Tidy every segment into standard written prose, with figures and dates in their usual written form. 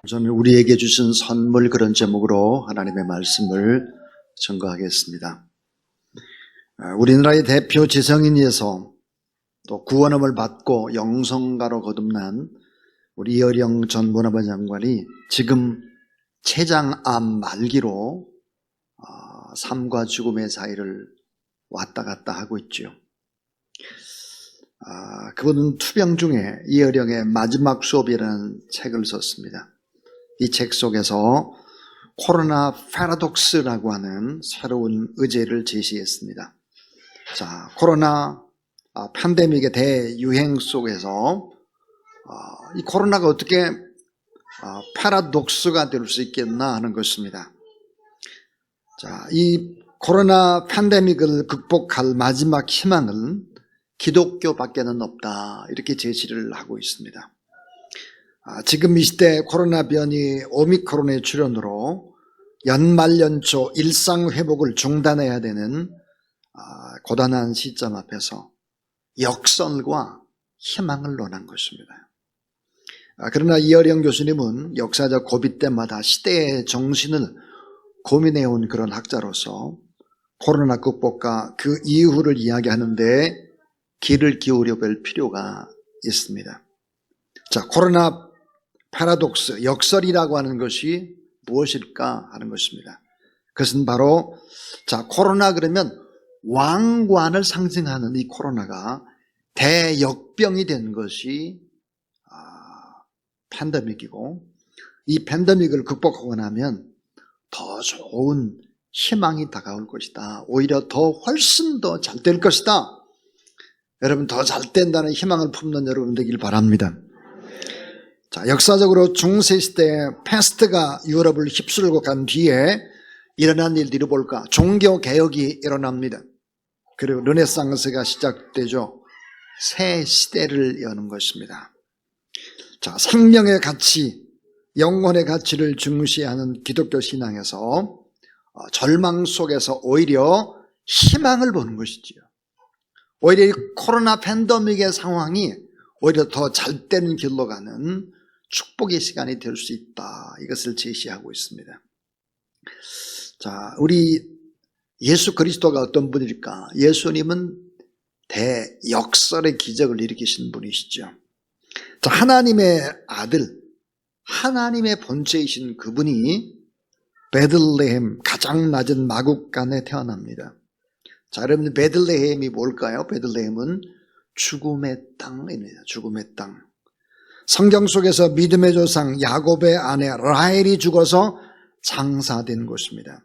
저는 우리에게 주신 선물, 그런 제목으로 하나님의 말씀을 증거하겠습니다. 우리나라의 대표 지성인이어서 또 구원음을 받고 영성가로 거듭난 우리 이어령 전 문화부 장관이 지금 췌장암 말기로 삶과 죽음의 사이를 왔다 갔다 하고 있죠. 그분은 투병 중에 이어령의 마지막 수업이라는 책을 썼습니다. 이 책 속에서 코로나 패러독스라고 하는 새로운 의제를 제시했습니다. 자, 코로나 팬데믹의 대유행 속에서 이 코로나가 어떻게 패러독스가 될 수 있겠나 하는 것입니다. 자, 이 코로나 팬데믹을 극복할 마지막 희망은 기독교밖에는 없다, 이렇게 제시를 하고 있습니다. 지금 이 시대 코로나 변이 오미크론의 출현으로 연말연초 일상 회복을 중단해야 되는 고단한 시점 앞에서 역설과 희망을 논한 것입니다. 그러나 이어령 교수님은 역사적 고비 때마다 시대의 정신을 고민해온 그런 학자로서 코로나 극복과 그 이후를 이야기하는데 귀를 기울여 볼 필요가 있습니다. 자, 코로나 패러독스, 역설이라고 하는 것이 무엇일까 하는 것입니다. 그것은 바로, 자, 코로나 그러면 왕관을 상징하는 이 코로나가 대역병이 된 것이 팬데믹이고, 이 팬데믹을 극복하고 나면 더 좋은 희망이 다가올 것이다. 오히려 더 훨씬 더 잘 될 것이다. 여러분, 더 잘 된다는 희망을 품는 여러분 되길 바랍니다. 자, 역사적으로 중세시대에 패스트가 유럽을 휩쓸고 간 뒤에 일어난 일들이 뭘까? 종교개혁이 일어납니다. 그리고 르네상스가 시작되죠. 새 시대를 여는 것입니다. 자, 생명의 가치, 영혼의 가치를 중시하는 기독교 신앙에서 절망 속에서 오히려 희망을 보는 것이지요. 오히려 이 코로나 팬데믹의 상황이 오히려 더 잘 되는 길로 가는 축복의 시간이 될 수 있다, 이것을 제시하고 있습니다. 자, 우리 예수 그리스도가 어떤 분일까? 예수님은 대역설의 기적을 일으키신 분이시죠. 자, 하나님의 아들, 하나님의 본체이신 그분이 베들레헴, 가장 낮은 마국간에 태어납니다. 자, 여러분, 베들레헴이 뭘까요? 베들레헴은 죽음의 땅입니다. 죽음의 땅. 성경 속에서 믿음의 조상 야곱의 아내 라헬이 죽어서 장사된 곳입니다.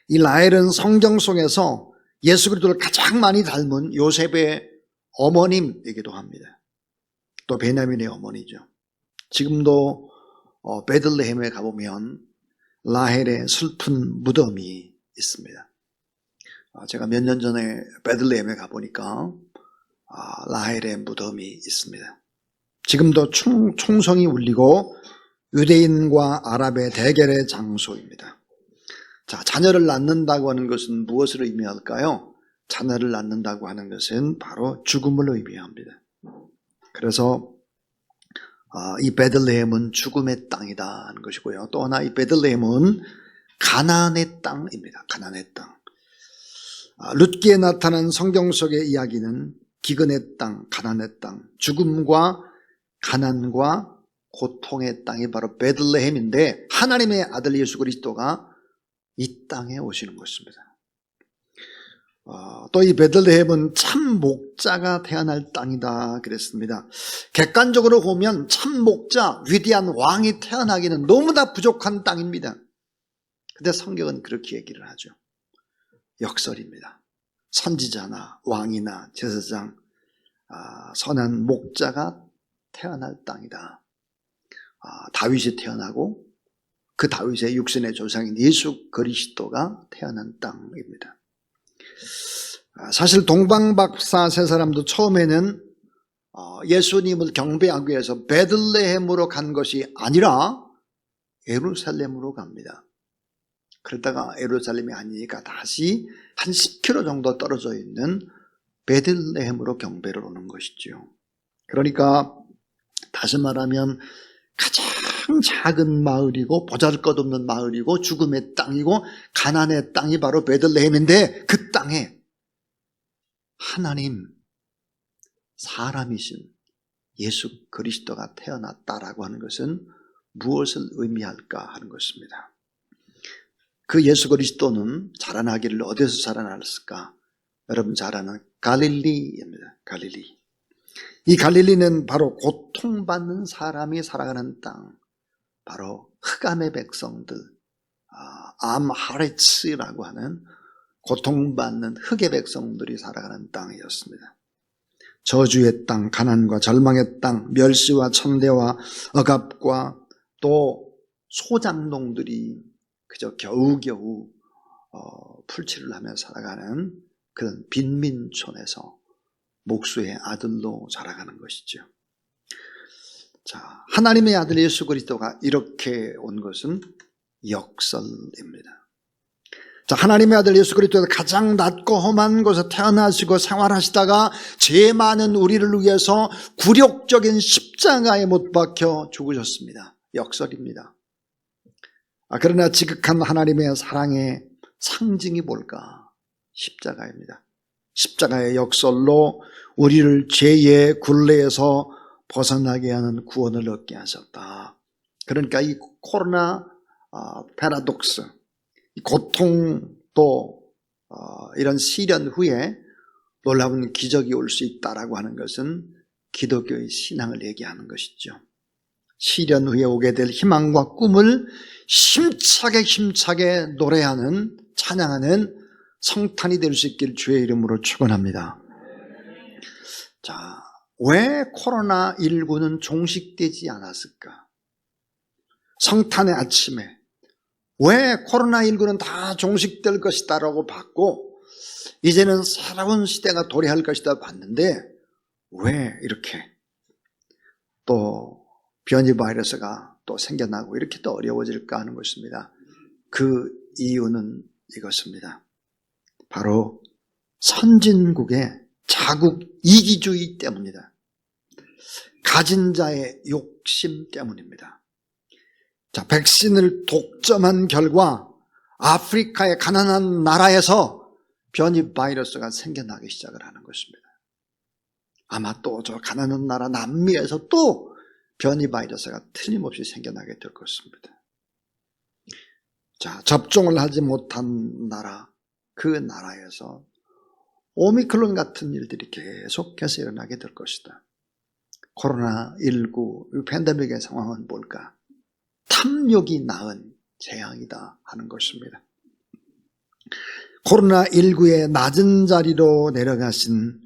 이 라헬은 성경 속에서 예수 그리스도를 가장 많이 닮은 요셉의 어머님이기도 합니다. 또 베냐민의 어머니죠. 지금도 베들레헴에 가보면 라헬의 슬픈 무덤이 있습니다. 제가 몇 년 전에 베들레헴에 가보니까 라헬의 무덤이 있습니다. 지금도 총성이 울리고 유대인과 아랍의 대결의 장소입니다. 자, 자녀를 낳는다고 하는 것은 무엇을 의미할까요? 자녀를 낳는다고 하는 것은 바로 죽음을 의미합니다. 그래서 이 베들레헴은 죽음의 땅이다 하는 것이고요. 또 하나, 이 베들레헴은 가나안의 땅입니다. 가나안의 땅. 룻기에 나타난 성경 속의 이야기는 기근의 땅, 가나안의 땅, 죽음과 가난과 고통의 땅이 바로 베들레헴인데, 하나님의 아들 예수 그리스도가 이 땅에 오시는 것입니다. 또 이 베들레헴은 참 목자가 태어날 땅이다 그랬습니다. 객관적으로 보면 참 목자, 위대한 왕이 태어나기는 너무나 부족한 땅입니다. 근데 성경은 그렇게 얘기를 하죠. 역설입니다. 선지자나 왕이나 제사장, 선한 목자가 태어날 땅이다. 다윗이 태어나고 그 다윗의 육신의 조상인 예수 그리스도가 태어난 땅입니다. 사실 동방박사 세 사람도 처음에는 예수님을 경배하기 위해서 베들레헴으로 간 것이 아니라 예루살렘으로 갑니다. 그러다가 예루살렘이 아니니까 다시 한 10km 정도 떨어져 있는 베들레헴으로 경배를 오는 것이죠. 그러니까 다시 말하면 가장 작은 마을이고 보잘것없는 마을이고 죽음의 땅이고 가나안의 땅이 바로 베들레헴인데, 그 땅에 하나님, 사람이신 예수 그리스도가 태어났다라고 하는 것은 무엇을 의미할까 하는 것입니다. 그 예수 그리스도는 자라나기를 어디서 자라났을까? 여러분 잘 아는 갈릴리입니다. 갈릴리. 이 갈릴리는 바로 고통받는 사람이 살아가는 땅, 바로 흑암의 백성들, 암하레츠라고 하는 고통받는 흑의 백성들이 살아가는 땅이었습니다. 저주의 땅, 가난과 절망의 땅, 멸시와 천대와 억압과 또 소장농들이 그저 겨우겨우 풀칠을 하며 살아가는 그런 빈민촌에서 목수의 아들로 자라가는 것이죠. 자, 하나님의 아들 예수 그리스도가 이렇게 온 것은 역설입니다. 자, 하나님의 아들 예수 그리스도가 가장 낮고 험한 곳에 태어나시고 생활하시다가 죄 많은 우리를 위해서 굴욕적인 십자가에 못 박혀 죽으셨습니다. 역설입니다. 그러나 지극한 하나님의 사랑의 상징이 뭘까? 십자가입니다. 십자가의 역설로 우리를 죄의 굴레에서 벗어나게 하는 구원을 얻게 하셨다. 그러니까 이 코로나 패러독스, 고통 또 이런 시련 후에 놀라운 기적이 올 수 있다라고 하는 것은 기독교의 신앙을 얘기하는 것이죠. 시련 후에 오게 될 희망과 꿈을 힘차게 노래하는, 찬양하는 성탄이 될 수 있길 주의 이름으로 축원합니다. 자, 왜 코로나19는 종식되지 않았을까? 성탄의 아침에 왜 코로나19는 다 종식될 것이다라고 봤고 이제는 새로운 시대가 도래할 것이다 봤는데 왜 이렇게 또 변이 바이러스가 또 생겨나고 이렇게 또 어려워질까 하는 것입니다. 그 이유는 이것입니다. 바로 선진국의 자국 이기주의 때문이다. 가진 자의 욕심 때문입니다. 자, 백신을 독점한 결과 아프리카의 가난한 나라에서 변이 바이러스가 생겨나기 시작을 하는 것입니다. 아마 또 저 가난한 나라 남미에서 또 변이 바이러스가 틀림없이 생겨나게 될 것입니다. 자, 접종을 하지 못한 나라, 그 나라에서 오미크론 같은 일들이 계속해서 일어나게 될 것이다. 코로나19 팬데믹의 상황은 뭘까? 탐욕이 낳은 재앙이다 하는 것입니다. 코로나19의 낮은 자리로 내려가신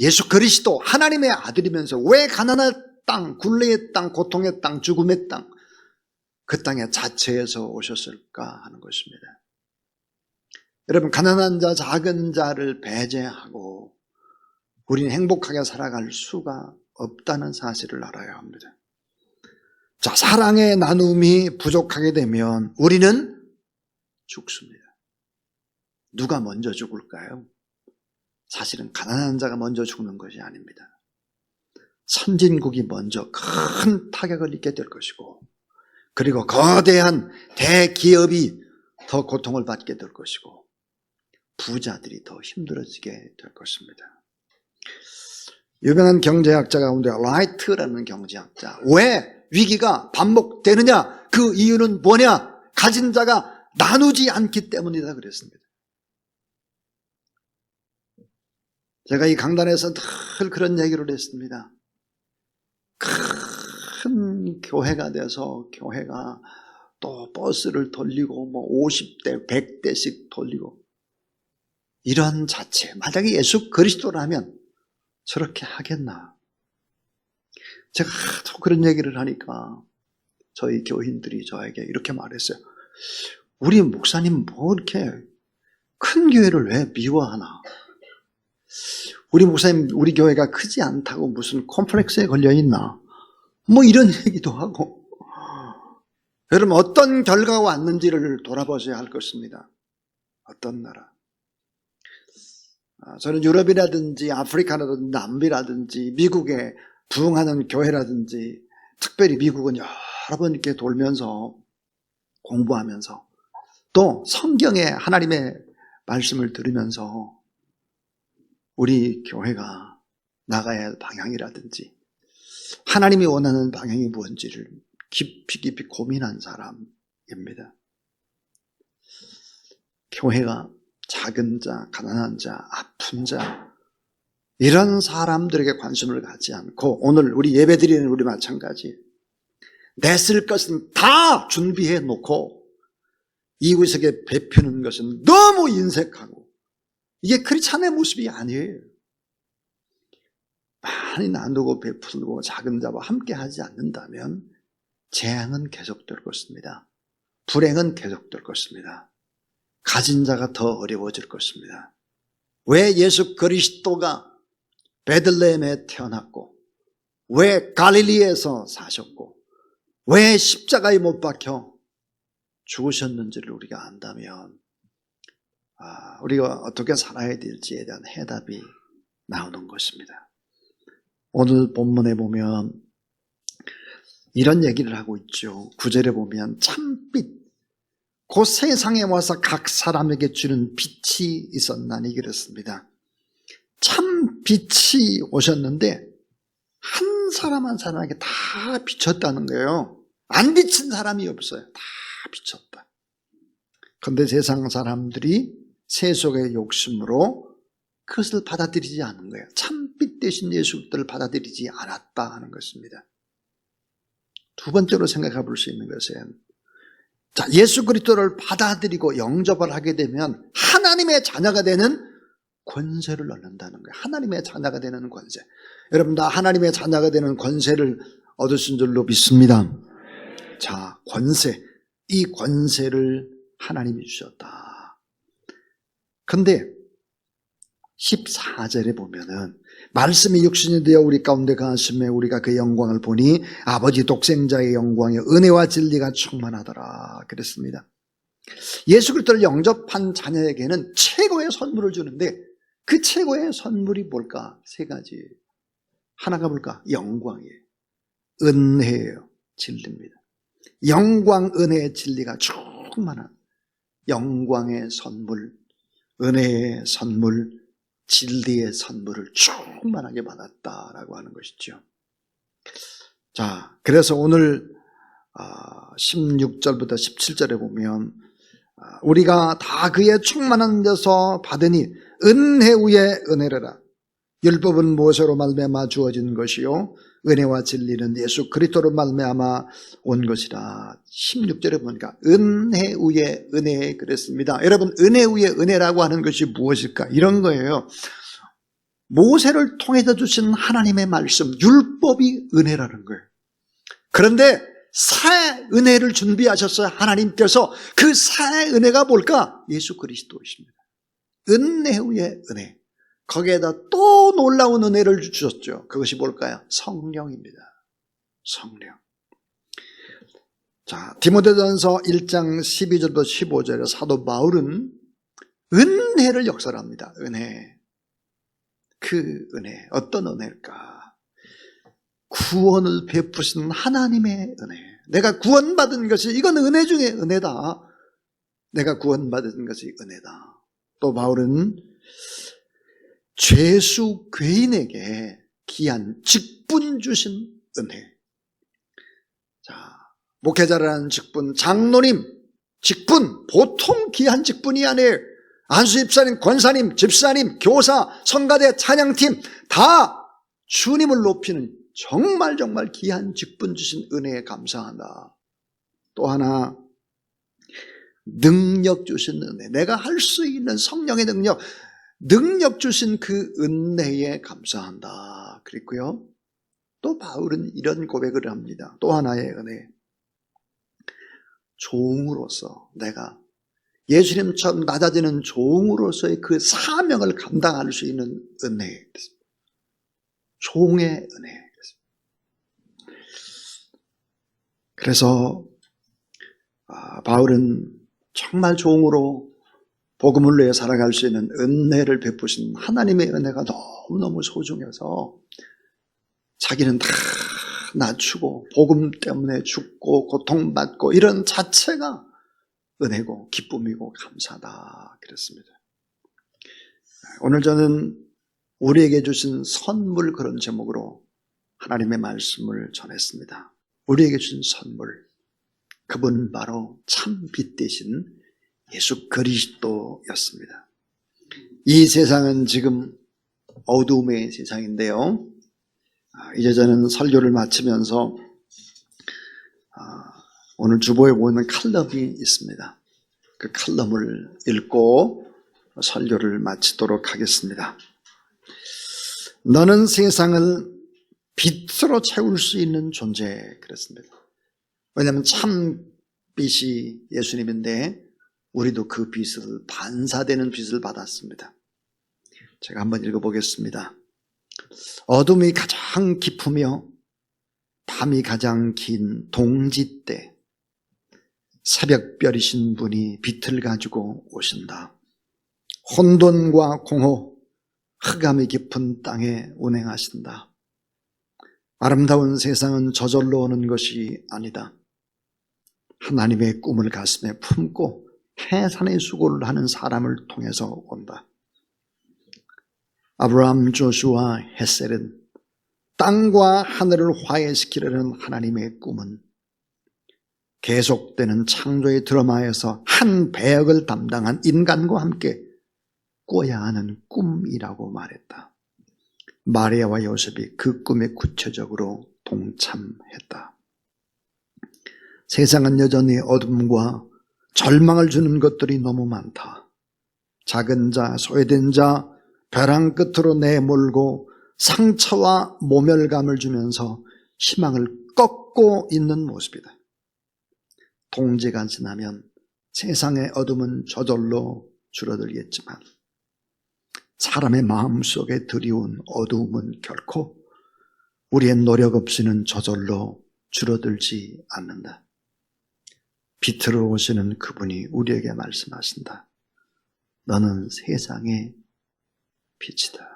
예수 그리스도 하나님의 아들이면서 왜 가난한 땅, 굴레의 땅, 고통의 땅, 죽음의 땅, 그 땅의 자체에서 오셨을까 하는 것입니다. 여러분, 가난한 자, 작은 자를 배제하고 우리는 행복하게 살아갈 수가 없다는 사실을 알아야 합니다. 자, 사랑의 나눔이 부족하게 되면 우리는 죽습니다. 누가 먼저 죽을까요? 사실은 가난한 자가 먼저 죽는 것이 아닙니다. 선진국이 먼저 큰 타격을 입게 될 것이고, 그리고 거대한 대기업이 더 고통을 받게 될 것이고, 부자들이 더 힘들어지게 될 것입니다. 유명한 경제학자 가운데 라이트라는 경제학자, 왜 위기가 반복되느냐? 그 이유는 뭐냐? 가진 자가 나누지 않기 때문이다 그랬습니다. 제가 이 강단에서 늘 그런 얘기를 했습니다. 큰 교회가 돼서 교회가 또 버스를 돌리고 50대, 100대씩 돌리고 이런 자체, 만약에 예수 그리스도라면 저렇게 하겠나? 제가 하도 그런 얘기를 하니까 저희 교인들이 저에게 이렇게 말했어요. 우리 목사님 뭐 이렇게 큰 교회를 왜 미워하나? 우리 목사님 우리 교회가 크지 않다고 무슨 콤플렉스에 걸려있나? 뭐 이런 얘기도 하고. 여러분, 어떤 결과가 왔는지를 돌아보셔야 할 것입니다. 어떤 나라? 저는 유럽이라든지 아프리카라든지 남미라든지 미국에 부흥하는 교회라든지, 특별히 미국은 여러 번 이렇게 돌면서 공부하면서 또 성경의 하나님의 말씀을 들으면서 우리 교회가 나가야 할 방향이라든지 하나님이 원하는 방향이 무엇인지를 깊이 고민한 사람입니다. 교회가 작은 자, 가난한 자, 아픈 자 이런 사람들에게 관심을 갖지 않고 오늘 우리 예배드리는 우리 마찬가지 냈을 것은 다 준비해 놓고 이웃에게 베푸는 것은 너무 인색하고 이게 크리스찬의 모습이 아니에요. 많이 나누고 베풀고 작은 자와 함께 하지 않는다면 재앙은 계속될 것입니다. 불행은 계속될 것입니다. 가진 자가 더 어려워질 것입니다. 왜 예수 그리스도가 베들레헴에 태어났고 왜 갈릴리에서 사셨고 왜 십자가에 못 박혀 죽으셨는지를 우리가 안다면 우리가 어떻게 살아야 될지에 대한 해답이 나오는 것입니다. 오늘 본문에 보면 이런 얘기를 하고 있죠. 9절에 보면 참빛 그 세상에 와서 각 사람에게 주는 빛이 있었나니 그랬습니다. 참 빛이 오셨는데 한 사람 한 사람에게 다 비쳤다는 거예요. 안 비친 사람이 없어요. 다 비쳤다. 그런데 세상 사람들이 세속의 욕심으로 그것을 받아들이지 않은 거예요. 참빛 대신 예수 그리스도를 받아들이지 않았다 하는 것입니다. 두 번째로 생각해 볼 수 있는 것은 예수 그리스도를 받아들이고 영접을 하게 되면 하나님의 자녀가 되는 권세를 얻는다는 거예요. 하나님의 자녀가 되는 권세. 여러분 다 하나님의 자녀가 되는 권세를 얻으신 줄로 믿습니다. 자, 권세. 이 권세를 하나님이 주셨다. 그런데 14절에 보면은 말씀이 육신이 되어 우리 가운데 거하심에 우리가 그 영광을 보니 아버지 독생자의 영광에 은혜와 진리가 충만하더라 그랬습니다. 예수 그리스도를 영접한 자녀에게는 최고의 선물을 주는데 그 최고의 선물이 뭘까? 세 가지. 하나가 뭘까? 영광이에요. 은혜예요. 진리입니다. 영광, 은혜의 진리가 충만한 영광의 선물, 은혜의 선물, 진리의 선물을 충만하게 받았다라고 하는 것이죠. 자, 그래서 오늘 16절부터 17절에 보면 우리가 다 그의 충만한 데서 받으니 은혜 위에 은혜라. 율법은 모세로 말미암아 주어진 것이요 은혜와 진리는 예수 그리스도로 말미암아 온 것이라. 16절에 보니까 은혜 위에 은혜 그랬습니다. 여러분 은혜 위에 은혜라고 하는 것이 무엇일까? 이런 거예요. 모세를 통해서 주신 하나님의 말씀 율법이 은혜라는 거예요. 그런데 새 은혜를 준비하셨어요. 하나님께서 그 새 은혜가 뭘까? 예수 그리스도이십니다. 은혜 위에 은혜. 거기에다 또 놀라운 은혜를 주셨죠. 그것이 뭘까요? 성령입니다. 성령. 자, 디모데전서 1장 12절부터 15절에 사도 바울은 은혜를 역설합니다. 은혜. 그 은혜, 어떤 은혜일까? 구원을 베푸신 하나님의 은혜. 내가 구원받은 것이 이건 은혜 중에 은혜다. 내가 구원받은 것이 은혜다. 또 바울은 죄수 괴인에게 귀한 직분 주신 은혜. 자, 목회자라는 직분, 장로님 직분, 보통 귀한 직분이 아니에요. 안수집사님, 권사님, 집사님, 교사, 성가대, 찬양팀 다 주님을 높이는 정말 귀한 직분 주신 은혜에 감사한다. 또 하나 능력 주신 은혜. 내가 할 수 있는 성령의 능력 주신 그 은혜에 감사한다. 그랬고요. 또 바울은 이런 고백을 합니다. 또 하나의 은혜. 종으로서 내가 예수님처럼 낮아지는 종으로서의 그 사명을 감당할 수 있는 은혜. 종의 은혜. 그래서 바울은 정말 종으로 복음을 위해 살아갈 수 있는 은혜를 베푸신 하나님의 은혜가 너무너무 소중해서 자기는 다 낮추고 복음 때문에 죽고 고통받고 이런 자체가 은혜고 기쁨이고 감사다 그랬습니다. 오늘 저는 우리에게 주신 선물, 그런 제목으로 하나님의 말씀을 전했습니다. 우리에게 주신 선물, 그분 바로 참 빛 대신 예수 그리스도였습니다. 이 세상은 지금 어두움의 세상인데요, 이제 저는 설교를 마치면서 오늘 주보에 보이는 칼럼이 있습니다. 그 칼럼을 읽고 설교를 마치도록 하겠습니다. 너는 세상을 빛으로 채울 수 있는 존재, 그랬습니다. 왜냐하면 참 빛이 예수님인데 우리도 그 빛을, 반사되는 빛을 받았습니다. 제가 한번 읽어보겠습니다. 어둠이 가장 깊으며 밤이 가장 긴 동지 때 새벽별이신 분이 빛을 가지고 오신다. 혼돈과 공허, 흑암이 깊은 땅에 운행하신다. 아름다운 세상은 저절로 오는 것이 아니다. 하나님의 꿈을 가슴에 품고 해산의 수고를 하는 사람을 통해서 온다. 아브라함, 조슈아, 헷셀은 땅과 하늘을 화해시키려는 하나님의 꿈은 계속되는 창조의 드라마에서 한 배역을 담당한 인간과 함께 꿔야 하는 꿈이라고 말했다. 마리아와 요셉이 그 꿈에 구체적으로 동참했다. 세상은 여전히 어둠과 절망을 주는 것들이 너무 많다. 작은 자, 소외된 자, 벼랑 끝으로 내몰고 상처와 모멸감을 주면서 희망을 꺾고 있는 모습이다. 통제가 지나면 세상의 어둠은 저절로 줄어들겠지만 사람의 마음속에 드리운 어두움은 결코 우리의 노력 없이는 저절로 줄어들지 않는다. 빛으로 오시는 그분이 우리에게 말씀하신다. 너는 세상의 빛이다.